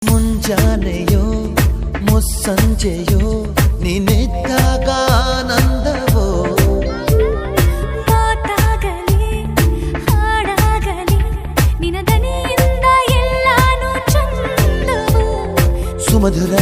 ಮುಂಜಾನೆಯೋ ಮುಸ್ಸಂಜೆಯೋ ನಿನ್ನಿದ್ದಾಗ ಆನಂದವೋ ಮಾತಾಗಲಿ ಹಾಡಾಗಲಿ ನಿನ್ನ ದನಿಯಿಂದ ಎಲ್ಲಾನು ಚಂದವು ಸುಮಧುರ